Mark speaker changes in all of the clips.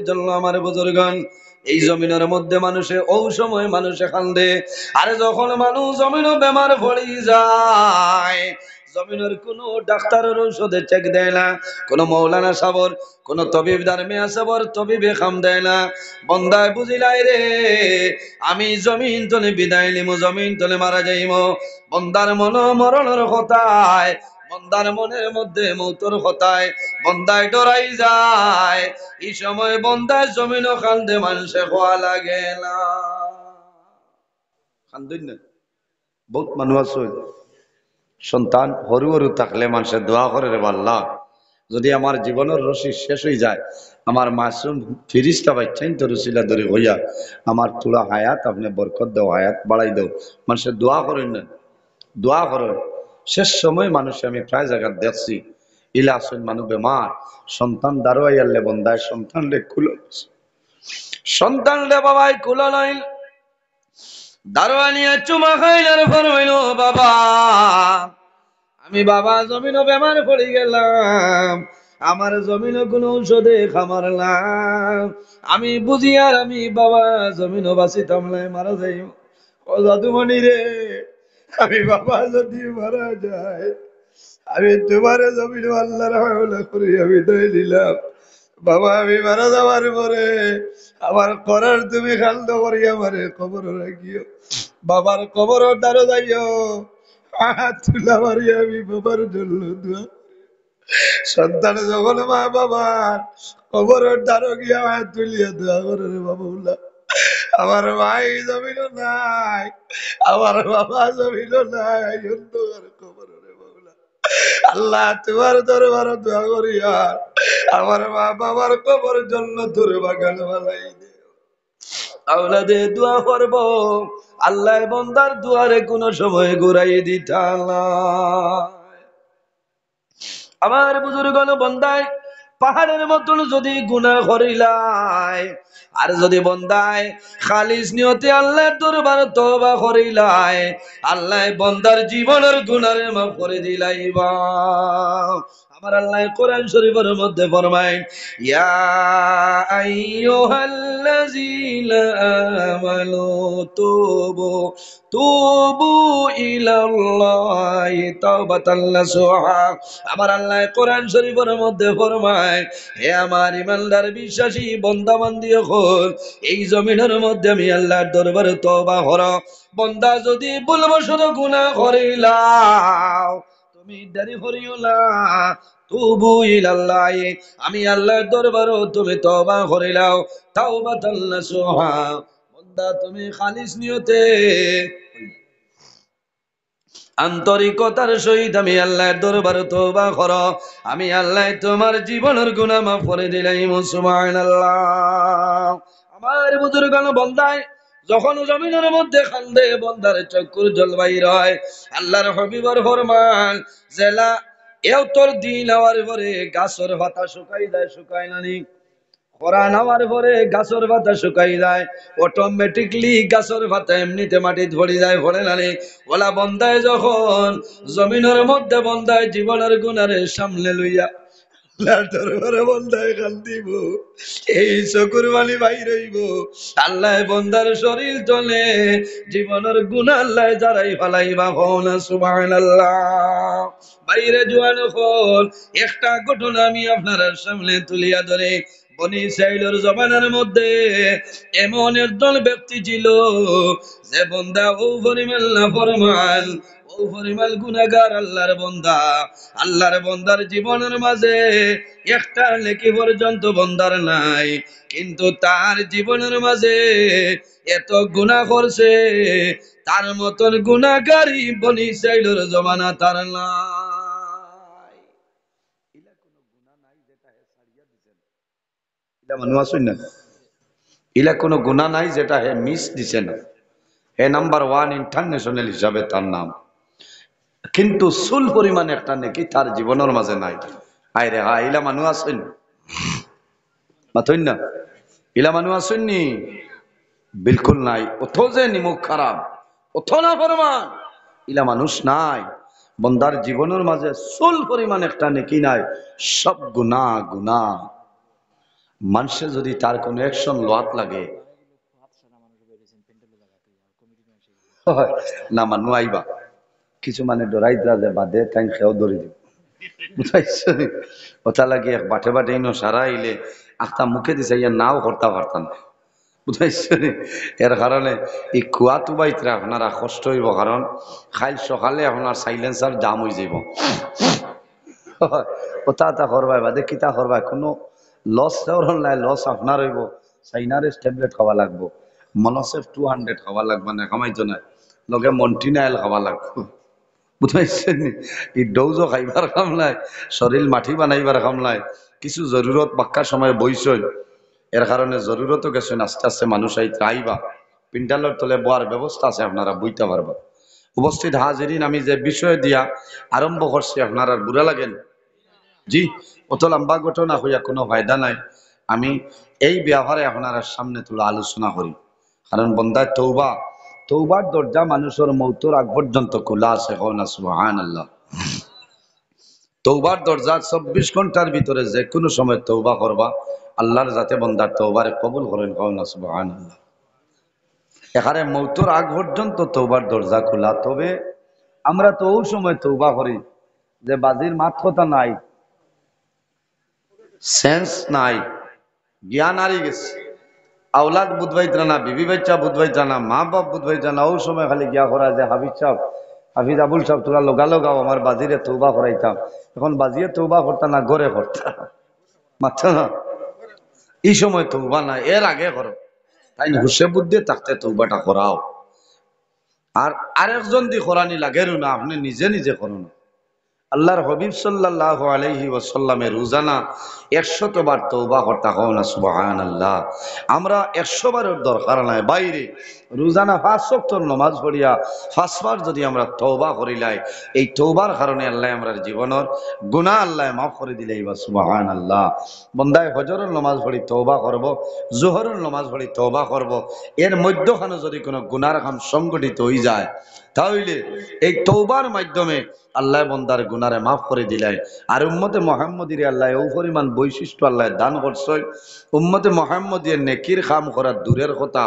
Speaker 1: জন্য আমার বুজুর্গান এই জমিনের মধ্যে মানুষে ও সময় মানুষে কান্দে। আরে যখন মানুষ জমিনও বেমার পড়ি যায়, জমিনের কোনো ডাক্তারের ঔষধে চেক দেয় না, কোনো মৌলানা সাবর, কোনো তবিব দারমিয়া সাবর তবিবে খাম দেয় না। বন্দায় বুঝিলাই রে আমি জমিন তলে বিদায় নিমু, জমিন তলে মারা যাইমু। বন্দার মন মরণের কথায়, বন্দার মনের মধ্যে মৌতর কথায় বন্দায় ডরাই যায়। এই সময় বন্দায় জমিন কান্দে, মানুষে খোয়া লাগে না। কান্দুন না বহুত মানুষ আছে সন্তান হরু হরু থাকলে মানুষের দোয়া করে রে আল্লাহ, যদি আমার জীবনের রশি শেষ হয়ে যায়, আমার মাসুম ফিরিস্তা বাচ্চাইন তো রসিলা ধরে হইয়া আমার তোলা হায়াত আপনি বরকত দাও, হায়াত বাড়াই দাও। মানুষের দোয়া করেন না, দোয়া করেন। শেষ সময় মানুষে আমি প্রায় জায়গা দেখছি ইলা আসুন মানুষ বেমার, সন্তান দারোয়াই আনলে বন্দায় সন্তান রে কুলো, সন্তান রে বাবাই কুলো নইল, দারোয়ানিয়া চুমা খাইলার ফরমাইল বাবা আমি বাবা জমিনও বেমার পড়ে গেলাম, আমার জমিনও কোনো ঔষধে খামারলাম, আমি বুঝি আর আমি বাবা জমিনও বাঁচিতাম না, মারা যাই। ও জাদুমণি রে, আমি বাবা যদি মারা যায়, আমি তোমার জমিন আল্লাহর হাওলা করি আমি দই দিলাম। বাবা আমি মারা যাওয়ার পরে আমার করার তুমি খালদ করি আমারে কবর রাখিও, বাবার কবর দ্বারা যাইও, হাত তুলা মারি আমি বাবার জন্য দোয়া। সন্তান যখন মা বাবার কবরের দ্বারা গিয়া হাত তুলিয়া দোয়া করে রে বাবুল্লাহ, আমার ভাই জমিল নাই, আমার বাবা জমিল নাই, অন্ধকার কবর রে বাবুল্লাহ। আল্লাহ তোমার দরবার দোয়া করিয়া আমার মা বাবার কবর জন্য তোর বাগান বানাই দে। আওলাদে দোয়া করব, আল্লাহ বন্দার দুয়ারে কোন সময় ঘুরাই দিতা না। আমার বুজুর্গণ বন্দায় পাহাড়ের মতন যদি গুনাহ করিলাই, আর যদি বন্দায় খালিস নিয়তে আল্লাহর দরবার তওবা করিলাই, আল্লাহ বন্দার জীবনের গুনাহের মাফ করে দিলাইবা। আমার আল্লাহ কোরআন শরীফের মধ্যে ফরমায় ইয়া আইয়ুহাল্লাযীনা আমানু তুবু তুবু ইলাল্লাহি তাওবাতান নাসুহা। আমার আল্লাহ কোরআন শরীফের মধ্যে ফরমায় হে আমার ইমানদার বিশ্বাসী বান্দা বান্দি হল, এই জমিনের মধ্যে আমি আল্লাহর দরবারে তওবা করো। বান্দা যদি ভুলবশত গুনাহ করিলাও, তুমি দেরি করিও না, তুবু ইলাল্লাহি, আমি আল্লাহর দরবারে তুমি তওবা করিলাও, তাওবাতান নাসুহা, বান্দা তুমি খালিস নিয়তে আন্তরিকতার সহিত আমি আল্লাহর দরবারে তওবা করো, আমি আল্লাহ তোমার জীবনের গুনাহ মাফ করে দিলাম। সুবহানাল্লাহ। আমার বুজুর্গান বন্দায় যখন জমিনের মধ্যে কান্দে, বন্দার চক্ষুর জল বাইর হয়। আল্লাহর হাবিবর ফরমান জেলা এও তোর দিন হওয়ার পরে গাছের পাতা শুকাই যায়, শুকায় না নি? কোরআন আমার পরে গাছের পাতা শুকাই যায়, অটোমেটিকলি গাছের পাতা এমনিতে মাটিতে পড়ে যায়, পড়ে না রে? ওলা বন্দায় যখন জমিনের মধ্যে বন্দায় জীবনের গুনারে সামনে লইয়া আল্লাহর দরবারে বন্দায় কান্দিব, এই চকুর বালি বাইর হইব, আল্লাহ বন্দার শরীর তলে জীবনের গুনাহ আল্লাহ যারাই ফালাইবা হনা। সুবহানাল্লাহ। বাইরে জোয়ান হল একটা ঘটনা আমি আপনার সামনে তুলিয়া ধরে। বনি ইসরাইলের জমানার মধ্যে এমন একজন ব্যক্তি ছিল যে বন্দা ও পরিমাণ নাফরমান, ও পরিমাণ গুনাহগার আল্লাহর বন্দা। আল্লাহর বন্দার জীবনের মাঝে একটা নেকি পর্যন্ত বন্দার নাই, কিন্তু তার জীবনের মাঝে এত গুনাহ করছে, তার মতন গুনাহগারী বনি ইসরাইলের জমানা তার নাই। ইলা কোন গুনাহ নাই যেটা হে ছাড়িয়া দিবেন, ইলা মানুষ আছেন না? ইলা কোনো গুনাহ নাই যেটা হে মিস দিছে না। হে নাম্বার 1 ইন্টারন্যাশনাল হিসাবে তার নাম, কিন্তু সুল পরিমাণ একটা নেকি তার জীবনের মাঝে নাই। আয় রে হ্যাঁ, ইলা মানুষ আছেন মাথইন না? ইলা মানুষ আছেন নি? বিলকুল নাই। অথ যে নিমুখ খারাপ, অথ না ফরমান, ইলা মানুষ নাই। বন্দার জীবনের মাঝে সুল পরিমাণ একটা নেকি নাই, সব গুনাহ গুনাহ। মানুষে যদি তার কোনো অ্যাকশন লোয়াত লাগে হয়, না মানু আইবা কিছু মানে ডরাইদ্রা যে বাদে তাই খেয়েও ধরে দিব বুঝাইছো ওটা লাগে বাটে বাটে ইনো সারা আইলে আখতা মুখে দিছে ইয়া নাও করতে পারতাম না বুঝাইছো এর কারণে এই কুয়া তুবাইতরা আপনারা কষ্ট হইব কারণ খাইল সকালে আপনার সাইলেন্সার জাম হয়ে যাব ওটা তা করবাই বাদে কিতা করবাই কোনো লস নাই লস আপনার হইব সাইনারেস ট্যাবলেট খাওয়া লাগবো মনোসেফ 200 খাওয়া লাগবে না কামাইতো না লগে মন্টিনাইল খাওয়া লাগবো বুঝাইছেন এই ডৌজও খাইবার কামলায় শরীর মাটি বানাইবার কামলায় কিছু জরুরত বাক্কা সময় বইছেন এর কারণে জরুরতও গেছেন আস্তে আস্তে মানুষ আইতে আইবা পিন্ডালের তলে বোয়ার ব্যবস্থা আছে আপনারা বইতে পারবা উপস্থিত হাজিরিন আমি যে বিষয় দিয়া আরম্ভ করছি আপনারা বুড়া লাগেন জি অত লম্বা ঘটনা হইয়া কোনো ফায়দা নাই আমি এই ব্যবহারে আপনারা সামনে তুলে আলোচনা করি কারণ বন্দায় তৌবা তৌবার দরজা মানুষের মৌতর আগ পর্যন্ত খোলা আছে না সুবহানাল্লাহ তৌবার দরজা 24 ঘন্টার ভিতরে যে কোনো সময় তৌবা করবা আল্লাহর যাতে বন্দার তৌবারে কবুল করেন না সুবহানাল্লাহ এখানে মৌতর আগ পর্যন্ত তৌবার দরজা খোলা তবে আমরা তো ওই সময় তৌবা করি যে বাজির মাত্রতা নাই সেন্স নাই জ্ঞান হারিয়ে গেছে আওলাদ বুধবাইতা না বিবি বাচ্চা বুধবাইতা না মা বাপ বুধবাইতা না ওই সময় খালি গিয়া করা যে হাফিজ সাহেব হাফিজ আবুল সাহেব তোরা লগাও আমার বাজিরে তৌবা করাইতাম এখন বাজিয়ে তৌবা করতা না গড়ে করতা মাত্র না এই সময় তৌবা না এর আগে করো তাই হুসে বুদ্ধি থাকতে তৌবাটা করাও আর আরেকজন দি করানি লাগেরও না আপনি নিজে নিজে করো না আল্লাহর হাবিব সাল্লাল্লাহু আলাইহি ওয়াসাল্লামের রোজানা 100 বার তওবা করতে হয় না সুবহানাল্লাহ আমরা 100 বারের দরকার নাই বাইরে রোজানা 5 ওয়াক্ত নামাজ পড়িয়া 5 বার যদি আমরা তওবা করিলাই এই তওবার কারণে আল্লাহ আমরার জীবনের গুনাহ আল্লাহ মাফ করে দিলাই বা সুবহানাল্লাহ বান্দায় ফজরের নামাজ পড়ি তওবা করব যোহরের নামাজ পড়ি তওবা করব এর মধ্যখানে যদি কোনো গুনার কাম সংগঠিত হই যায় তাহলে এই তওবার মাধ্যমে আল্লাহ বন্দার গুনারে মাফ করে দিলেন আর উম্মতে মুহাম্মদীর আল্লাহ ও পরিমাণ বৈশিষ্ট্য আল্লাহ দান করছেন উম্মতে মুহাম্মদীর নেকির কাম করা দূরের কথা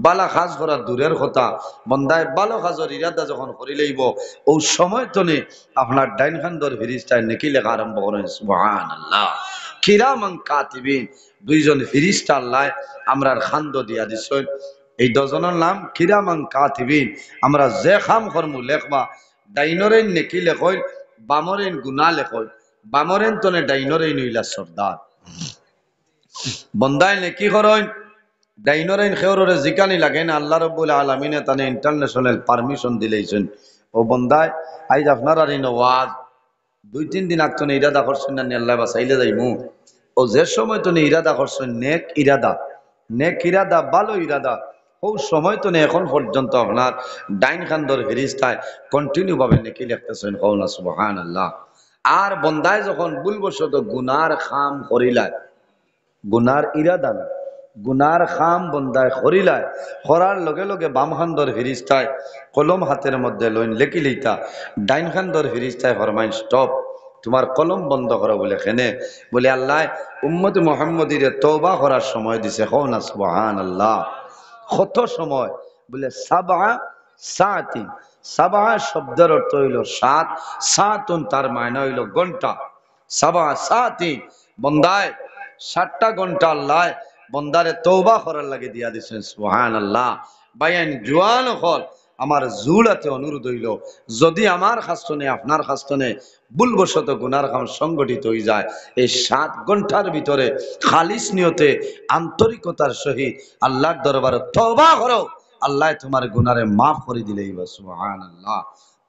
Speaker 1: বালা কাজ করা দূরের কথা বন্দায় ভালো কাজের ইরাদা যখন করি লইব ও সময় তনে আপনার ডাইন খান্দর ফিরিস্তায় নেকি লেখা আরম্ভ করেন সুবহানাল্লাহ কিরামান কাতিবিন দুইজন ফিরিস্তা আল্লাহ আমরার খান্দ দিয়া দিছেন এই দুজনের নাম কিরামান কাতিবিন আমরা যে কাম করমু লেখবা ডাইনরেন নেকি লেখই বামরেন গুনা লেখই বামরেন তনে ডাইনরেন হইলা সর্দার বন্দায় নেকি করইন ডাইনরেন খেওরে জিকানি লাগে না আল্লাহ রাব্বুল আলামিনে তানে ইন্টারন্যাশনাল পারমিশন দিলেইছেন ও বন্দায় আইজ আপনার আর ওয়াজ 2-3 দিন আগতনে ইরাদা করছেন না আল্লাহ বাসাইলে যাইমু ও যে সময় তনে ইরাদা করছেন নেক ইরাদা ভালো ইরাদা ও সময় তো নেই এখন পর্যন্ত আপনার ডাইন খান্দর ফেরিস্তায় কন্টিনিউ ভাবে নেকি লিখতেছেন কওনা সুবহানাল্লাহ আর বন্দায় যখন ভুলবশত গুনার খাম করিলায় গুনার ইরাদা না গুনার খাম বন্দায় করিলায় করার লগে লগে বাম খান্দর ফেরিস্তায় কলম হাতের মধ্যে লইন লেখি লইতা ডাইন খান্দর ফেরিস্তায় ফরমাইন স্টপ তোমার কলম বন্ধ করো বলে কেনে বলে আল্লাহ উম্মত মুহাম্মদীর তওবা করার সময় দিছে কওনা সুবহানাল্লাহ কত সময় বলে সাবা সাতি সাবা শব্দের অর্থ হইল 7 সাতুন তার মানে হইল ঘন্টা সাবা সাতি বন্দায় 7টা ঘন্টা আল্লাহ বন্দারে তওবা করার লাগে দিয়া দিছেন সুবহানাল্লাহ বায়ান জওয়ান হল আমার জুলাতে অনুরোধ হইল যদি আমার খাস্তনে আপনার খাস্তনে ভুলবশত গুনার কাম সংগঠিত হয়ে যায় এই 7 ঘন্টার ভিতরে খালিস নিয়তে আন্তরিকতার সহিত আল্লাহর দরবারে তওবা করো আল্লাহ তোমার গুনারে মাফ করে দিলেই বা সুবহানাল্লাহ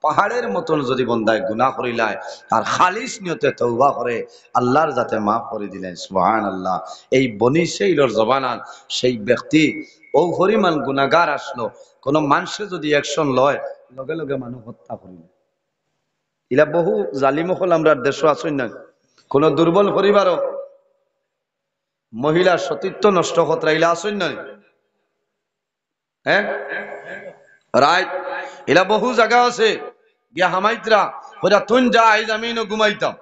Speaker 1: পাহাড়ের মতন যদি বন্দায় গুনাহ করিলায় আর খালিস নিয়তে তওবা করে আল্লাহর যাতে মাফ করে দিলেন সুবহানাল্লাহ এই বনি ইসরাইলের জবানাত সেই ব্যক্তি ও পরিমাণ গুনাহগার আসলো কোন মানুষে যদি অ্যাকশন লয় লগে লগে মানুষ হত্যা করিল ইলা বহু জালিম হল আমরা দেশ আছেন না কোন দুর্বল পরিবারও মহিলা সতীত্ব নষ্ট কতরাইলা আছেন না হ্যাঁ রাইট এলা বহু জায়গা আছে গিয়া হামাইতরা ওরা তুন যা আইজ আমি ঘুমাইতাম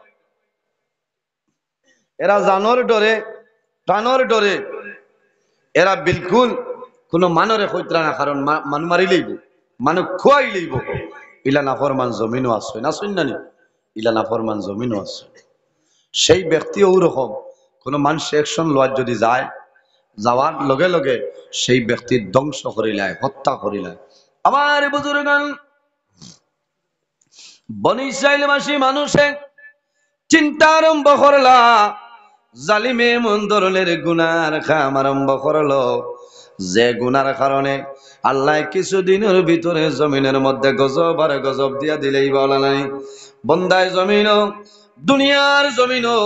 Speaker 1: এরা জানোর ডরে প্রাণর ডরে এরা বিলকুল কোনো মানরে হইতরা না, কারণ মান মারি লইব, মানুষ খুয়াই লইব। ইলা নাফরমান জমিনও আছে না, শুননানি ইলা নাফরমান জমিনও আছে। সেই ব্যক্তি ওরকম কোন মানুষ অ্যাকশন লওয়ার যদি যায়, যাওয়ার লগে লগে সেই ব্যক্তির ধ্বংস করিলায়, হত্যা করিলায়। আমার বুজুর্গান, বনি ইসরাইলবাসী মানুষে চিন্তা আরম্ভ করলা, জালিমে এমন ধরনের গুনার কাম আরম্ভ করলো যে গুনার কারণে আল্লাহ কিছুদিনের ভিতরে জমিনের মধ্যে গজব আর গজব দিয়া দিলেই বলা নাই। বন্দায় জমিনও, দুনিয়ার জমিনও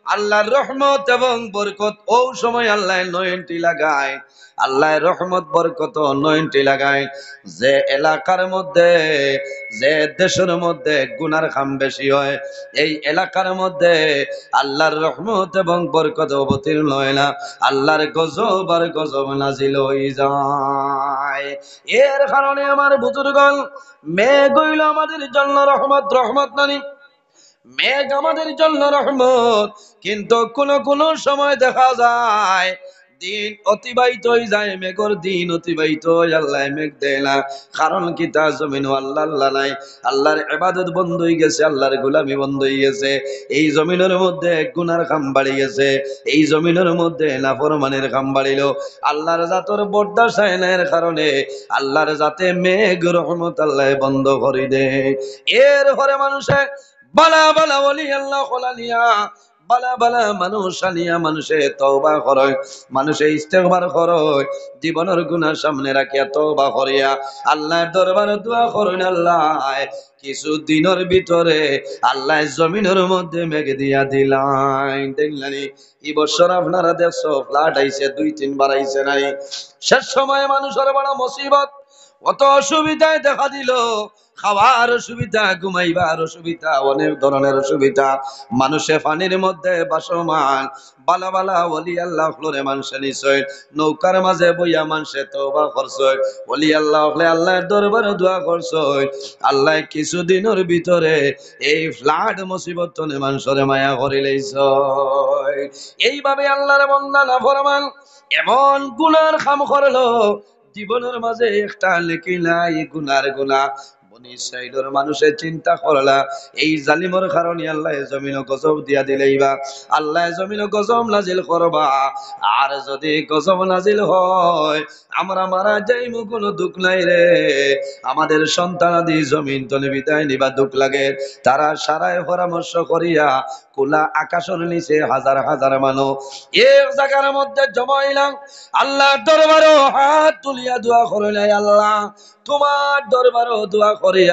Speaker 1: আল্লাহর রহমত এবং বরকত ও সময় আল্লাহ নয়নটি লাগায়, আল্লাহর রহমত বরকত নয়নটি লাগায় যে এলাকার মধ্যে, যে দেশের মধ্যে গুনার কাম বেশি হয়, এই এলাকার মধ্যে আল্লাহর রহমত এবং বরকত অবতীর্ণ হয় না, আল্লাহর গজব আর গজব নাজিল হয়ে যায়। এর কারণে আমার বুজুর্গণ, মেঘ হইল আমাদের জন্য রহমত, রহমত নানি মেঘ আমাদের জন্য রহমত, কিন্তু কোন কোন সময় দেখা যায় দিন অতিবাহিত হয়ে যায়, মেঘর দিন অতিবাহিত হয়ে আল্লাহ মেঘ দেয় না। কারণ কি? তা জমিন আল্লাহ আল্লাহ নাই, আল্লাহর ইবাদত বন্ধ হয়ে গেছে, আল্লাহর গোলামি বন্ধ হয়ে গেছে। এই জমিনের মধ্যে গুনার কাম বাড়ি গেছে, এই জমিনের মধ্যে নাফরমানের কাম বাড়িল। আল্লাহর জাতর বরদাশায় না, এর কারণে আল্লাহর জাতে মেঘ রহমত আল্লাহ বন্ধ করে দেয়। এর পরে মানুষে বালা বালা বলি আল্লাহ খোলানিয়া, বালা বালা মানুষ আনিয়া মানুষে তওবা করে, মানুষে ইস্তেগফার করে, জীবনের গুনাহ সামনে রাখিয়া তওবা করিয়া আল্লাহর দরবারে দোয়া করেন। আল্লাহ কিছু দিনের ভিতরে আল্লাহ জমিনের মধ্যে মেঘ দিয়া দিলাই। দেখলানি এই বছর আপনারা দেখছো ফ্লাড আইছে, 2-3 বার আইছে নাই? শেষ সময় মানুষের বড় মুসিবত, কত অসুবিধায় দেখা দিল, খাওয়ার অসুবিধা, ঘুমাইবার অসুবিধা, অনেক ধরনের অসুবিধা। মানুষে পানির মধ্যে বাসমান, বালা বালা ওলি আল্লাহ ফ্লোরে মানুষে নিশ্চয় নৌকার মাঝে বইয়া মানুষে তওবা করছয়, ওলি আল্লাহ হলে আল্লাহর দরবারে দোয়া করছয়। আল্লাহ কিছুদিনের ভিতরে এই ফ্লাড মুসিবত তনে মানুষের মায়া করে লইছয়। এইভাবে আল্লাহর বান্দা নাফরমান এমন গুনার কাম করলো, জীবনের মাঝে একটা লেখি নাই গুনার গুনাহ। বনি ইসরাইলের মানুষের চিন্তা করলা, এই জালিমের কারণে আল্লাহ জমিন গজব দিয়া দিলেইবা, আল্লাহ জমিন গজব নাজিল করবা। আর যদি গজব নাজিল হয় আমরা মারা যাইমু, কোনো দুঃখ নাই রে। আমাদের সন্তানাদি জমিন তলে বিদায় নিবা দুঃখ লাগে। তারা সারায় পরামর্শ করিয়া খোলা আকাশের নিচে হাজার হাজার মানুষ এক জায়গার মধ্যে জমাইলাম, আল্লাহর দরবারে হাত তুলিয়া দোয়া করিল, আল্লাহ তোমার দরবারে দোয়া করি,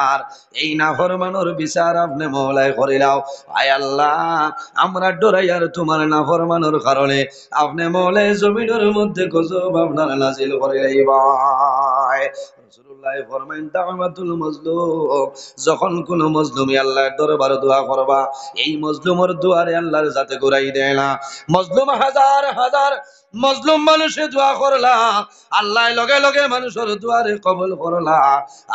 Speaker 1: আর এই নাফরমানের বিচার আপনি মওলাই করিলাও। আয় আল্লাহ, আমরা ডরাই আর তোমার নাফরমানের কারণে আপনি মওলাই জমিনের মধ্যে গজব আপনার নাজিল করিলাইবা। রাসূলুল্লাহ ফরমাইন, দাওয়াতুল মাজলুম, যখন কোন মজলুমি আল্লাহর দরবারে দোয়া করবা, এই মজলুমের দুয়ারে আল্লাহর জাতে ঘুরাই দেয় না। মজলুম হাজার হাজার মজলুম মানুষে দোয়া করলা, আল্লাহ লগে লগে মানুষের দুয়ারে কবুল করলা।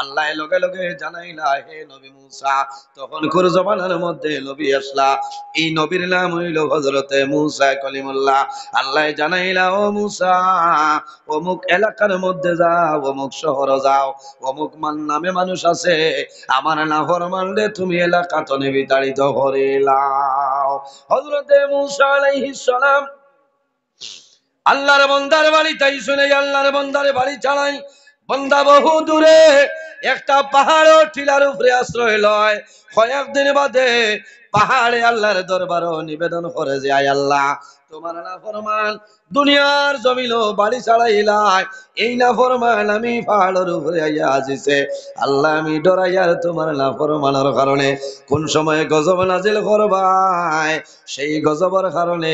Speaker 1: আল্লাহ লগে লগে জানাইলা, হে নবী মুসা, তখন কোন জমানার মধ্যে নবী আসলা, এই নবীর নাম হইল হযরতে মুসা কলিমুল্লাহ। আল্লাহ জানাইলা, ও মুসা, অমুক এলাকার মধ্যে যাও, অমুক শহরে যাও, অমুক মান নামে মানুষ আছে, আমার নাফরমানরে তুমি এলাকা তনে বিতাড়িত করিলাও। হযরতে মুসা আলাইহিস সালাম আল্লাহর বান্দার বাড়ি তাই শুনে আল্লাহর বান্দার বাড়ি চালাই। বান্দা বহু দূরে একটা পাহাড় টিলার উপরে আশ্রয় লয়। কয়েকদিন বাদে পাহাড়ে আল্লাহর দরবারে নিবেদন করে যে, আয় আল্লাহ, তোমার নাফরমান দুনিয়ার জমিনও বাড়ি ছাড়াইলাই, এই নাফরমান আমি পাহাড়ের উপরে আইয়া আসিছে। আল্লাহ, আমি ডরাইয়ার তোমার নাফরমানের কারণে কোন সময় গজব নাজিল করবাই, সেই গজবের কারণে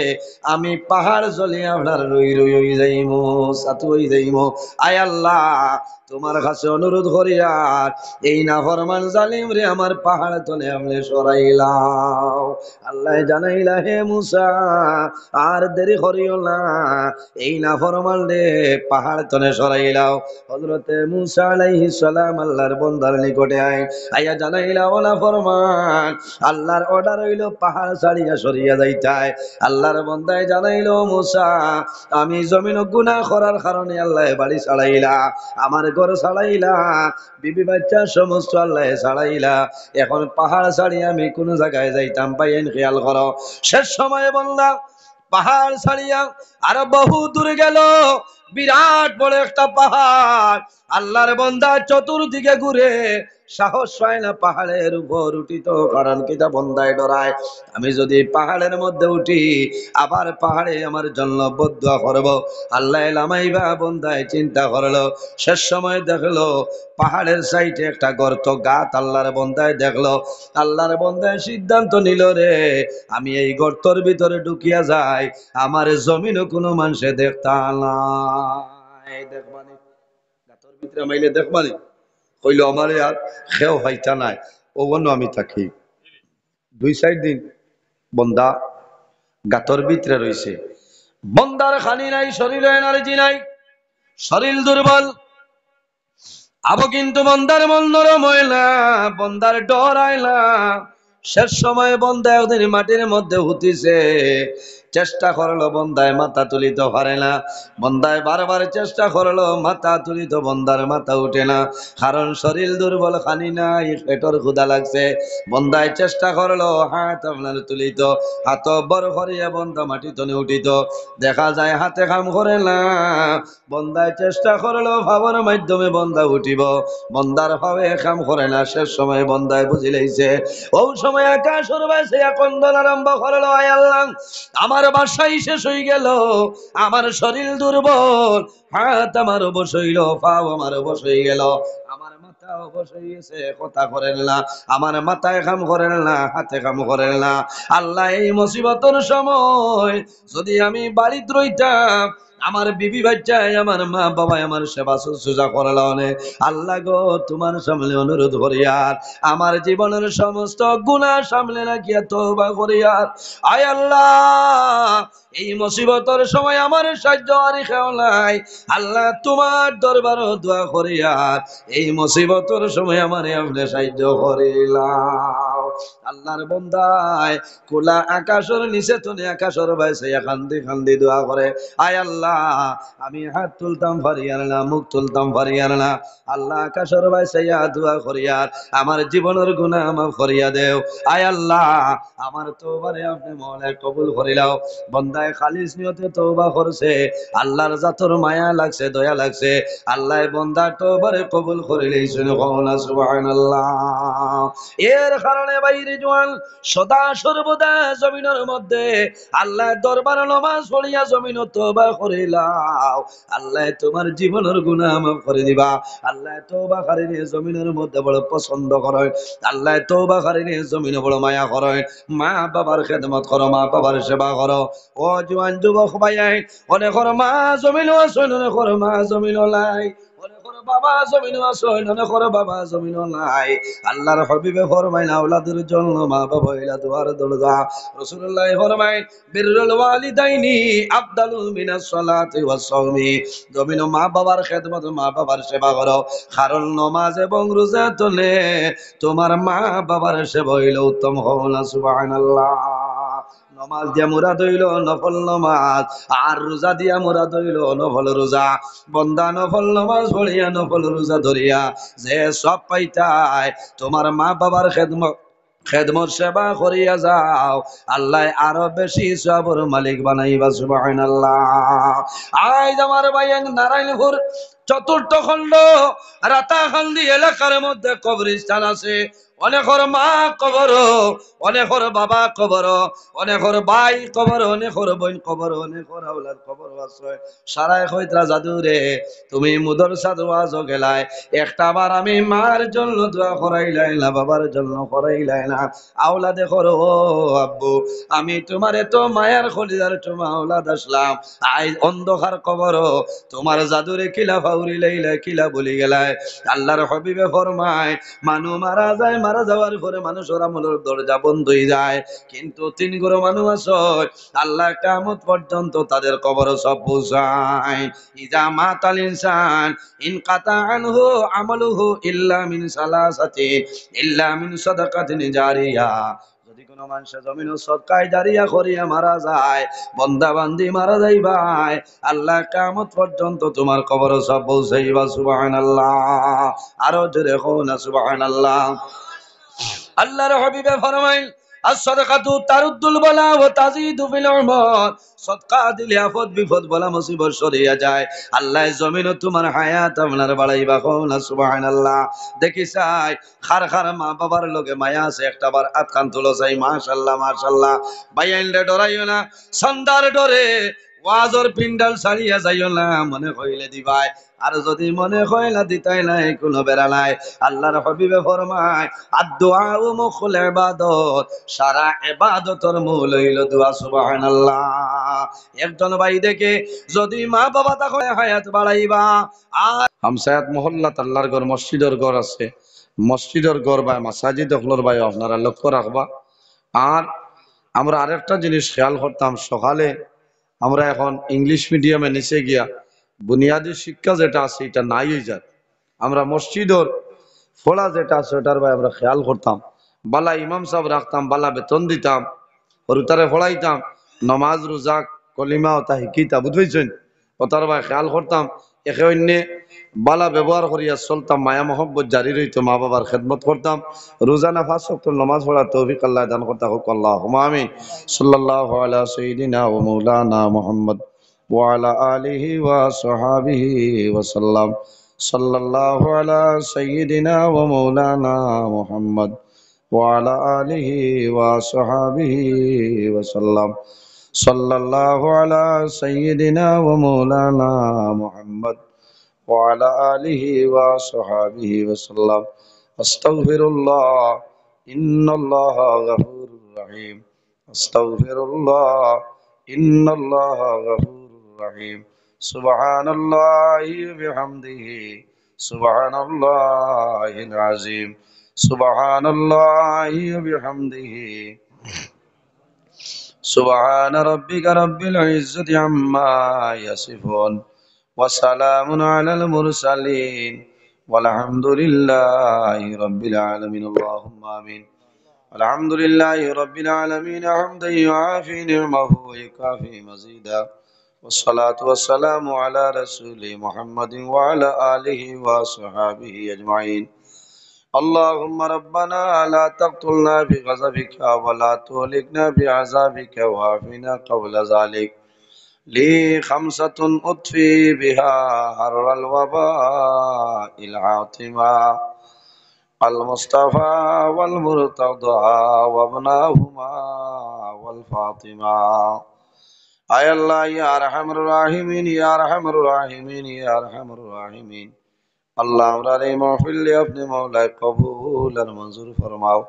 Speaker 1: আমি পাহাড় জ্বলে আপনার রই রই হয়ে যাইমু, সাতু হয়ে যাইমু। আয় আল্লাহ, তোমার কাছে অনুরোধ করি, আর এই নাফরমান জালিম রে আমার পাহাড় তলে আপনি সরাইলা। আল্লাহ জানাইলা হে মুসা আর দেরি করিও না, এই নাফরমান রে পাহাড় তনে সরাইলাও। হযরতে মুসা আলাইহিস সালাম আল্লাহর বান্দার নিকটে আইয়া জানাইলা ও নাফরমান, আল্লাহর অর্ডার হইল পাহাড় ছাড়িয়া সরিয়া যাইতায়। আল্লাহর বান্দায় জানাইলো মুসা আমি জমিন গুনাহ করার কারণে আল্লাহ বাড়ি ছাড়াইলা, আমার ঘর ছাড়াইলা, বিবি বাচ্চা সমস্ত আল্লাহ ছাড়াইলা, এখন পাহাড় ছাড়িয়ে আমি কোন জায়গায় যাইতাম পাইন খেয়াল করো। শেষ সময়ে বান্দা পাহাড় ছাড়িয়া আরো বহু দূরে গেল, বিরাট বড় একটা পাহাড়। আল্লাহর বান্দা চতুর্দিকে ঘুরে সাহস পায় না পাহাড়ের উপর উঠিত, কারণ কিটা বন্দায় ডরায় আমি যদি পাহাড়ের মধ্যে উঠি আবার পাহাড়ে আমার জন্য বদুয়া করব। আল্লাহ লামাইবা বন্দায় চিন্তা করলো। শেষ সময় দেখলো পাহাড়ের সাইডে একটা গর্ত গাত, আল্লাহর বন্দায় দেখলো। আল্লাহর বন্দায় সিদ্ধান্ত নিল রে আমি এই গর্তর ভিতরে ঢুকিয়া যাই, আমার জমিনও কোনো মানুষে দেখতা না। দেখবানি গাতর ভিতরে মাইলে দেখবানি কইল আমারে আর খেও হইতা নাই, ওগন্য আমি থাকি। 2-4 দিন বন্দা গাতর ভিতরে রইছে, বন্দার খানি নাই, শরীর এনার্জি নাই, শরীর দুর্বল। আবো কিন্তু বন্দার মন নরম হইলা, বন্দার ডর আইলা। শেষ সময় বন্দা একদিন মাটির মধ্যে হুতিছে, চেষ্টা করলো বন্দায় মাথা তুলিতে পারে না। বন্দায় বারবার চেষ্টা করলো মাথা তুলিত, বন্দার মাথা উঠে না, কারণ শরীর দুর্বল, খানি নাই, পেটর ক্ষুধা লাগছে। বন্দায় চেষ্টা করলো হাত আপনার তুলিত, হাত বড় করিয়া বন্দা মাটি তনে উঠিত, দেখা যায় হাতে কাম করে না। বন্দায় চেষ্টা করলো ভাবর মাধ্যমে বন্দা উঠিব, বন্দার ভাবে কাম করে না। শেষ সময় বন্দায় বুঝি লাইছে, ও সময় আকাশের বাসে কন্দন আরম্ভ করলো, আয় আল্লাহ আমার বাসাই শেষ হয়ে গেল, আমার শরীর দুর্বল, হাত আমার অবশ হইল, পাও আমার অবশ হয়ে গেল, আমার মাথা অবশ হয়ে গেছে, কথা করেন না, আমার মাথায় কাম করেন না, হাতে কাম করেন না। আল্লাহ এই মুসিবতের সময় যদি আমি বাড়িতে রইতাম, আমার বিবি বাচ্চায়, আমার মা বাবাই আমার সেবা শুশ্রূষা করলা অনেক, আল্লাহ গো তোমার সামনে অনুরোধ করিয়ার আমার জীবনের সমস্ত গুনাহ সামনে রাখিয়া তওবা করিয়ার, আয় আল্লাহ এই মুসিবতের সময় আমার সাহায্য আর কেউ নাই, আল্লাহ তোমার দরবার দোয়া করিয়ার এই মুসিবতের সময় আমারে আপনি সাহায্য করিলাম। আল্লাহর বান্দায় খোলা আকাশের নিচে তনে আকাশের বাইসে কান্দি কান্দি দোয়া করে, আয় আল্লাহ আমি হাত তুলতাম ফারিয়ার না, মুখ তুলতাম ফারিয়ার না, আল্লাহ আকাশের বাইসে দোয়া করিয়ার আমার জীবনের গুনাহ মাফ করিয়া দেও, আয় আল্লাহ আমার তওবারে আপনি মওলা কবুল করিলাও। বান্দায় খালিস নিয়তে তওবা করছে, আল্লাহর জাতর মায়া লাগছে, দয়া লাগছে, আল্লাহ বান্দার তওবারে কবুল করিলেই শুনে কওনা সুবহানাল্লাহ। এর কারণে বাইরে জওয়ান সদা সর্বদা জমিনের মধ্যে আল্লাহর দরবারে নামাজ পড়িয়া জমিন তওবা করিলাও, আল্লাহ তোমার জীবনের গুনাহ মাফ করে দিবা। আল্লাহ তওবাকারীর জমিনের মধ্যে বড় পছন্দ করে, আল্লাহ তওবাকারীর জমিনে বড় মায়া করে। মা বাবার খেদমত করো, মা বাবার সেবা করো। ও জওয়ান যুবক ভাই, অনেকের মা জমিনও আছে, অনেকের মা জমিনও নাই, অনেকের বাবা জমিনও আছে, অনেকের বাবা জমিনও নাই। আল্লাহর হাবিবে ফরমাইন আওলাদের জন্য মা বাবা হইলা দুয়ার দরজা। রাসূলুল্লাহ ফরমাইন বিররুল ওয়ালিদাইনি আফদালু মিনাস সালাতি ওয়াস সাওমি। জমিন মা বাবার খেদমত, মা বাবার সেবা করো, কারণ নামাজ এবং রোজা তোলে তোমার মা বাবার সেবা হইলে উত্তম হও না। সুবহানাল্লাহ। নমাজ দিয়া মুরাদ হইল নফল নমাজ, আর রোজা দিয়া মুরাদ হইল নফল রোজা। বন্দা নফল নমাজ পড়িয়া নফল রোজা ধরিয়া যে সব পাইতায়, তোমার মা বাবার খেদমত সেবা করিয়া যাও, আল্লাহ আরো বেশি সবর মালিক বানাইবা। সুবহানাল্লাহ। আজ আমার ভাইয়াং নারায়ণপুর চতুর্থ খণ্ড রাতাখান্দি এলাকার মধ্যে কবরস্থান আছে। অনেকের মা কবর, অনেকের বাবা কবর, অনেকের ভাই কবর, অনেকের বোন কবর, অনেকের আওলাদ কবর আছে। সারাই কইতরা জাদু রে তুমি মুদরসা ওয়াজ গেলাই, একটা বার আমি মার জন্য দোয়া করাইলাই না, বাবার জন্য করাইলাই না, আওলাদে করো। ও আব্বু আমি তোমার এত মায়ার খলিদার তোমার আওলাদ আসলাম, আই অন্ধকার কবর তোমার জাদুরে খিলাফা দাউরি লাইলা কিলা বলি গেলায় আল্লাহর হাবিবে ফরমায় মানু মারা যায় মারা যাওয়ার পরে মানুষের আমলের দরজা বন্ধ হয়ে যায় কিন্তু তিন গুরু মানুষ আছে আল্লাহ কিয়ামত পর্যন্ত তাদের কবর সব পৌঁছায় ইজা মাতাল ইনসান ইনকাতা আনহু আমালুহু ইল্লা মিন সালাসাতি ইল্লা মিন সাদাকাতিন জারিয়া যদি কোনো মানুষ জমিন সদকায় জারিয়া করিয়া মারা যায় বান্দা বান্দি মারা যায় ভাই আল্লাহ কিয়ামত পর্যন্ত তোমার কবর সব পৌঁছাইবা সুবহানাল্লাহ আরো জোরে হও না সুবহানাল্লাহ আল্লাহর হাবিবে ফরমাইল as-sadaqatu taruddul bala wa tazidu fil umur সদকা দিলে আফত বিপদ বলা মুসিবত সরিয়া যায় আল্লাহ জমিনে তোমার হায়াত আপনার বাড়াইবা কোন সুবহানাল্লাহ দেখি চাই খার খার মা বাবার লগে মায়া আছে একটা বার আতকান তুলো চাই মাশাআল্লাহ মাশাআল্লাহ বাইয়াইলে ডরাইও না সন্দার ডরে ওয়াজর পিন্ডাল ছাড়িয়া যাইও না মনে কইলে দিবাই আর যদি মনে হয় না দিতাই নাই কোনো বেড়া নাই আল্লাহর হাবিবে ফরমায় আদ-দুআ মুখুল ইবাদত সারা ইবাদতের মূল হইল দোয়া সুবহানাল্লাহ একজন ভাই দেখে যদি মা বাবা তাকে হায়াত বাড়াইবা আর হামসায়াত মহল্লাত আল্লাহর ঘর মসজিদের ঘর আছে মসজিদের ঘর বা মাসাজিদ ওগুলোর ভাই আপনারা লক্ষ্য রাখবা আর আমরা আরেকটা জিনিস খেয়াল করতাম সকালে আমরা এখন ইংলিশ মিডিয়ামে নিচে গিয়া বুনিয়াদী শিক্ষা যেটা আছে এটা নাই হয়ে যায় আমরা মসজিদর ফোড়া যেটা আছে ওটার ভাই আমরা খেয়াল করতাম বালা ইমাম সাহেব রাখতাম বালা বেতন দিতাম হরুতারে ফোড়াইতাম নমাজ রোজা কলিমা ওটা শিকিতা বুঝবেছেন ওটার ভাই খেয়াল করতাম একে অন্যে বালা ব্যবহার করিয়া চলতাম মায়া মহব্বত জারি রইত মা বাবার খেদমত করতাম রোজানা 5 ওয়াক্ত নামাজ পড়ার তৌফিক আল্লাহ দান করতে হোক আল্লাহুম্মা আমিন সাল্লাল্লাহু আলা সাইয়্যিদিনা ওয়া মাওলানা মুহাম্মদ ওয়া আলা আলিহি ওয়া সাহবিহি ওয়া সাল্লাম সাল্লাল্লাহু আলা সাইয়্যিদিনা ওয়া মাওলানা মুহাম্মদ ওয়া আলা আলিহি ওয়া সাহবিহি ওয়া সাল্লাম সাল্লাল্লাহু আলা সাইয়্যিদিনা ওয়া মাওলানা মুহাম্মদ وعلى آله وصحبه وسلم أستغفر الله إن الله غفور رحيم أستغفر الله إن الله غفور رحيم سبحان الله وبحمده سبحان الله العظيم سبحان الله وبحمده سبحان ربك رب العزة عما يصفون وسلام على المرسلين والحمد لله رب العالمين اللهم آمين الحمد لله رب العالمين حمدا يعافي نعمه ويكافي مزيدا والصلاة والسلام على رسول محمد وعلى آله وصحبه أجمعين اللهم ربنا لا تقتلنا بغضبك ولا تهلكنا بعذابك وعافنا قبل ذلك لي 5 أطفي بها حر الوباء العاطمة المصطفى والمرتضى وابناهما والفاطمة أي الله يا أرحم الراحمين يا أرحم الراحمين يا أرحم الراحمين الله أمرار محفل अपने मौला कबूल और मंजूर फरमाओ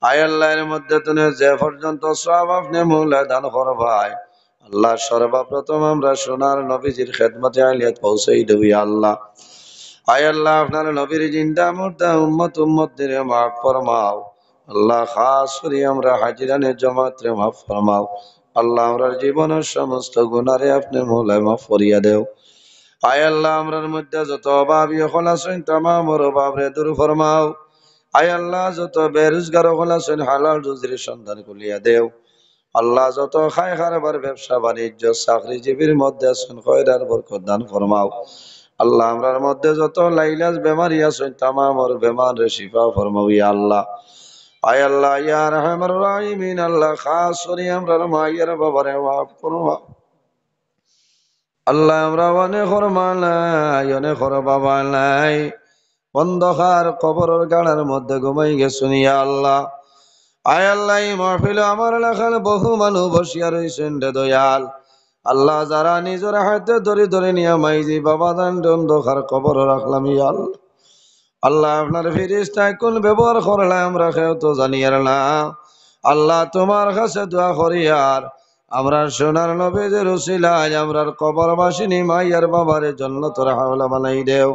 Speaker 1: आय अल्लाह এর মধ্যে তুমি যে পর্যন্ত সওয়াব আপনি মৌলা দান করবাই আল্লাহ সর্বপ্রথম আমরা সোনার নবীজির খেদমতে আলিয়াত পৌঁছাই দেব ইয়া আল্লাহ আয় আল্লাহ আপনার নবীর জিন্দা মুর্দা উম্মতদের মাফ ফরমাও আল্লাহ খাস করে আমরা হাজিরানে জামাতে মাফ ফরমাও আল্লাহ আমরার জীবনের সমস্ত গুনাহে আপনি মওলা মাফ করিয়া দেও আয় আল্লাহ আমরার মধ্যে যত অভাবী হল আছেন तमाम অভাবরে দূর ফরমাও আয় আল্লাহ যত বেরোজগার হল আছেন হালাল রুজির সন্ধান করিয়া দেও আল্লাহ যত খায় খারবার ব্যবসা বাণিজ্য চাকরিজীবীর মধ্যে আছেন খয়রার বরকত দান ফরমাও আল্লাহ আমরার মধ্যে যত লাইলাজ বেমারি আছেন तमाम বেমারে শিফা ফরমাও ইয়া আল্লাহ আয় আল্লাহ ইয়া আরহামার রাহিমিন আল্লাহ খাস করে আমরার মায়ের বাবারে মাফ ফরমাও আল্লাহ আমরা অনেক ফরমালাই অনেক বাবা নাই অন্ধকার কবরের গাড়ার মধ্যে ঘুমাই গেছুন ইয়া আল্লাহ আয় আল্লাহ এই মাহফিলে আমার এলাকার বহু মানুষ বসিয়া রয়েছেন রে দয়াল আল্লাহ যারা নিজের হাতে ধরে ধরে নিয়ে মাইজি বাবা দান অন্ধকার কবর রাখলাম ইয়া আল্লাহ আল্লাহ আপনার ফেরেশতা কোন ব্যবহার করলে আমরা কেউ তো জানি না আল্লাহ তোমার কাছে দোয়া করি আর আমরা সোনার নবীদের উসিলায় আমরার কবরবাসিনী মাইয়ার বাবারে জান্নাতের হাওলা বানাই দেও।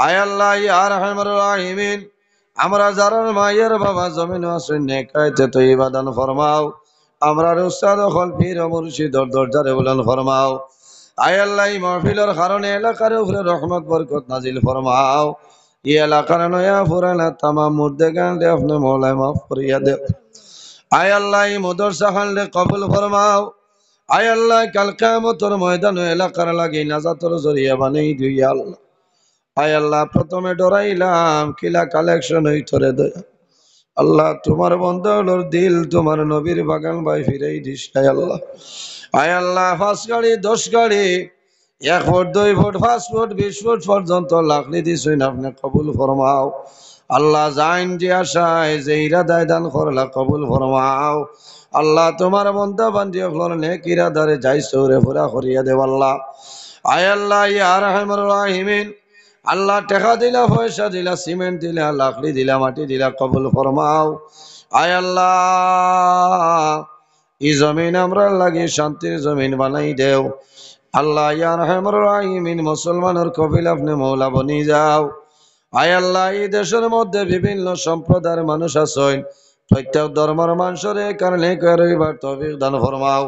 Speaker 1: আয় আল্লাহ ইয়া রাহমানুর রাহিমিন, আমরা যারা মাইয়ার বাবা জমিন আছে নেকায়তে তয়্যিবা দান ফরমাও। আমরার উস্তাদ হল পীর ও মুর্শিদর দরজারে বুলন্দ ফরমাও। আয় আল্লাহ এই মাহফিলের কারণে এলাকার উপরে রহমত বরকত নাজিল ফরমাও। এই এলাকার নয়া পুরানা তামাম মুর্দেগান রে আপনি মৌলায় মাফ করিয়া দেও। আয় আল্লাহ এই মদরসা খানরে কবুল ফরমাও। আয় আল্লাহ কাল কিয়ামতের ময়দানে এলাকার লাগি নাজাতের জরিয়া বানাই দিও আল্লাহ। আয় আল্লাহ প্রথমে ডরাইলাম কিলা কালেকশন হইতরে দয়া আল্লাহ, তোমার বন্দাগুলোর দিল তোমার নবীর বাগান ভাই ফিরাই দিস আয় আল্লাহ। আয় আল্লাহ 5 গাড়ি 10 গাড়ি 1 ফুট 2 ফুট 5 ফুট 20 ফুট পর্যন্ত লাখলি দিছেন আপনি কবুল ফরমাও। আল্লাহ জাইন যে আশায় যে ইরাদায় দান করলা কবুল ফরমাও। আল্লাহ তোমার বন্দা বান্দি হলর নেক ইরাদারে যাই সৌরে পুরা করিয়া দেব আল্লাহ। আয় আল্লাহ ইয়া রাহমানুর রাহিমিন, আল্লাহ টাকা দিলা পয়সা দিলা সিমেন্ট দিলা লাকড়ি দিলা মাটি দিলা কবুল ফরমাও। আয় আল্লাহ এই জমিন আমরা লাগি শান্তির জমিন বানাই দেও আল্লাহ। ইয়া রাহমানুর রাহিমিন, মুসলমানের কবিল আপনি মৌলা বনি যাও। আয় আল্লাহ এই দেশের মধ্যে বিভিন্ন সম্প্রদায়ের মানুষ আছেন, প্রত্যেক ধর্মের মানুষের কারণে করিবার তৌফিক দান ফরমাও।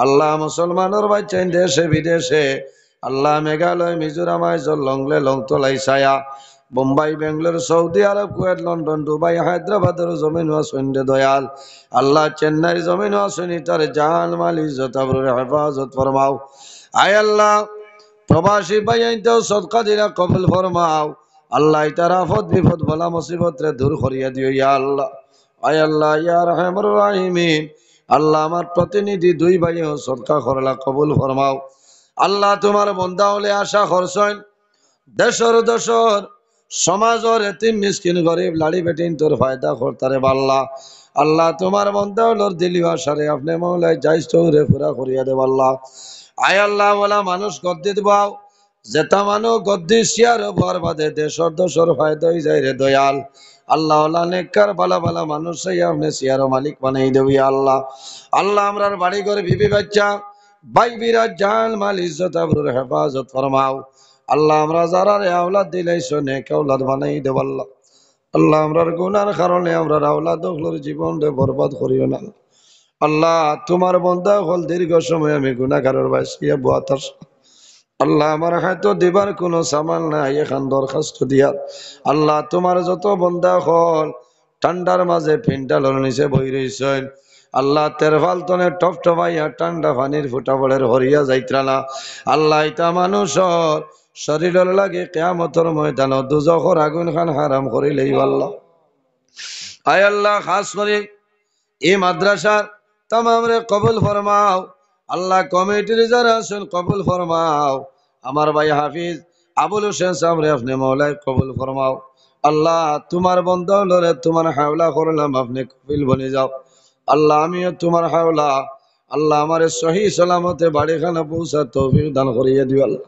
Speaker 1: আল্লাহ মুসলমানের বাচ্চা দেশে বিদেশে আল্লাহ মেঘালয় মিজোরাম আইজল লংলে লংতলাই ছায়া Bombay Bangalore Saudi Arab Kuwait London Dubai হায়দ্রাবাদের জমিন আসেন দয়াল আল্লাহ। চেন্নাইয়ের জমিন আসেন তার জান মাল ইজ্জত আবরুর হেফাজত ফরমাও। আয় আল্লাহ প্রবাসী ভাইয়াইতেও সদকা দিলা কবুল ফরমাও। আল্লাহ তার আফত বিপদ বলা মুসিবত রে দূর করিয়া দিও ইয়া আল্লাহ। আয় আল্লাহ ইয়া রাহমানুর রাহিমিন, আল্লাহ আমার প্রতিনিধি 2 ভাইও সদকা করলা কবুল ফরমাও। আল্লাহ তোমার বন্দা হলে আশা করছেন দেশর দশর সমাজর এতিম মিসকিন গরিব লাড়ি বেটিন তোর ফায়দা করতারে বাল্লা। আল্লাহ তোমার বন্দা হলর দিলি আশারে আপনি মৌলায় যাইস চৌরে পুরা করিয়া দেব আল্লাহ। আয় আল্লাহ বলা মানুষ গদ্দি দিবাও যেটা মানুষ গদ্দি শিয়ার ভর বাদে দেশর দশর ফায়দা হয়ে যায় রে দয়াল আল্লাহ। আল্লাহ নেককার বালা বালা মানুষ আপনি শিয়ার মালিক বানাই দেবি আল্লাহ। আল্লাহ আমরার বাড়ি ঘর বিবি বাচ্চা ভাই বিরাজ জান মাল ইজ্জত আবরুর হেফাজত ফরমাও। আল্লাহ আমরা যারা রে আওলাদ দিলাইছো নেক আওলাদ বানাই দেব আল্লাহ। আল্লাহ আমরার গুনার কারণে আমরার আওলাদ হলর জীবন রে বরবাদ করিও না আল্লাহ। তোমার বন্দা হল দীর্ঘ সময় আমি গুনাহগারের বাসিয়া বুয়াতার আল্লাহ আমার হয়তো দিবার কোনো সামাল নাই এখান দরখাস্ত দিয়া আল্লাহ। তোমার যত বন্দা হল ঠান্ডার মাঝে পিন্টালর নিচে বই রইছেন আল্লাহ তেরফাল তনে টপ টপাইয়া ঠান্ডা পানির ফুটা বড়ের হরিয়া যাইত্রা না আল্লাহ। ইতা মানুষর শরীরের লাগে কিয়ামতের ময়দান দুজখর আগুন খান হারাম করিলেই আল্লাহ। আয় আল্লাহ খাস করে এই মাদ্রাসার তামাম রে কবুল ফরমাও আল্লাহ। কমিটির যারা আছেন কবুল ফরমাও। আমার ভাই হাফিজ আবুল হোসেন সাহেব রে আপনি মৌলায় কবুল ফরমাও আল্লাহ। তোমার বন্দা হলরে তোমার হাওলা করলাম আপনি কবিল বনে যাও আল্লাহ। আমিও তোমার হাওলা আল্লাহ আমার সহি সালামতে বাড়িখানা পৌঁছা তৌফিক দান করিয়ে দিও আল্লাহ।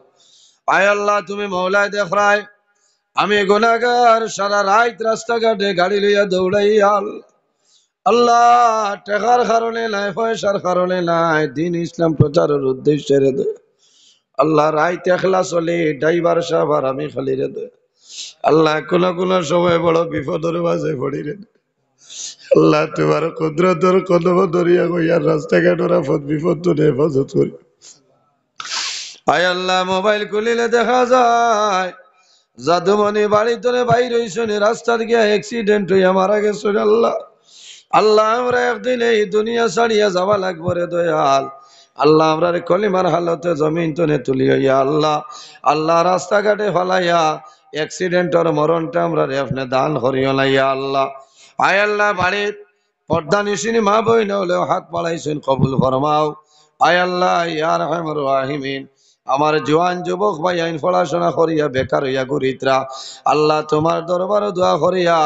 Speaker 1: আয় আল্লাহ তুমি মৌলায় দেখরাই আমি গুনাহগার সারা রাত রাস্তাঘাটে গাড়ি লইয়া দৌড়াই আল্লাহ। টাকার কারণে নাই পয়সার কারণে নাই দিন ইসলাম প্রচারের উদ্দেশ্যে রে দে আল্লাহ। রাত একলা চলে ড্রাইভার সাহেব আর আমি খালি রে দে আল্লাহ। কোন সময় বড় বিপদের মাঝে পড়ি রে আল্লাহ। তোমার কুদরতের কদম দরিয়া কইয়ার রাস্তাঘাটের আপদ বিপদ তো হেফাজত করি। আয় আল্লাহ মোবাইল খুলিলে দেখা যায় জাদুমণি বাড়ি তোরে বাইর হইছেন রাস্তার গিয়া অ্যাক্সিডেন্ট হইয়া মারা গেছে আল্লাহ। আল্লাহ আমরা একদিন এই দুনিয়া ছাড়িয়া যাওয়া লাগবো রে দয়াল আল্লাহ। আমরা কলিমার হালতে জমিন তনে তুলি হইয়া আল্লাহ। আল্লাহ রাস্তাঘাটে ফলাইয়া অ্যাক্সিডেন্টর মরণটা আমরা রে আপনি দান করিও লাইয়া আল্লাহ। আয় আল্লাহ বাড়ির পর্দা নিশিনি মা বই না হলেও হাত বাড়াইছেন কবুল ফরমাও। আয় আল্লাহ ইয়া রাহমানুর রাহিমিন, আমার জওয়ান যুবক ভাই আইন পড়াশোনা করিয়া বেকার হইয়া ঘুরিতরা আল্লাহ তোমার দরবারে দোয়া করিয়া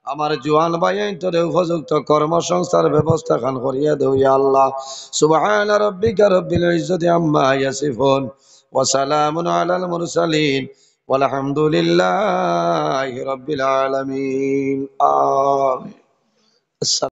Speaker 1: আমার জওয়ান ভাই আইন তোরে উপযুক্ত কর্মসংস্থার ব্যবস্থা খান করিয়া দেও ইয়া আল্লাহ। সুবহানা রাব্বিকা রব্বিল ইজ্জতি আম্মা ইয়াসিফুন ওয়া সালামুন আলাল মুরসালিন ওয়ালহামদুলিল্লাহি রাব্বিল আলামিন। আমিন।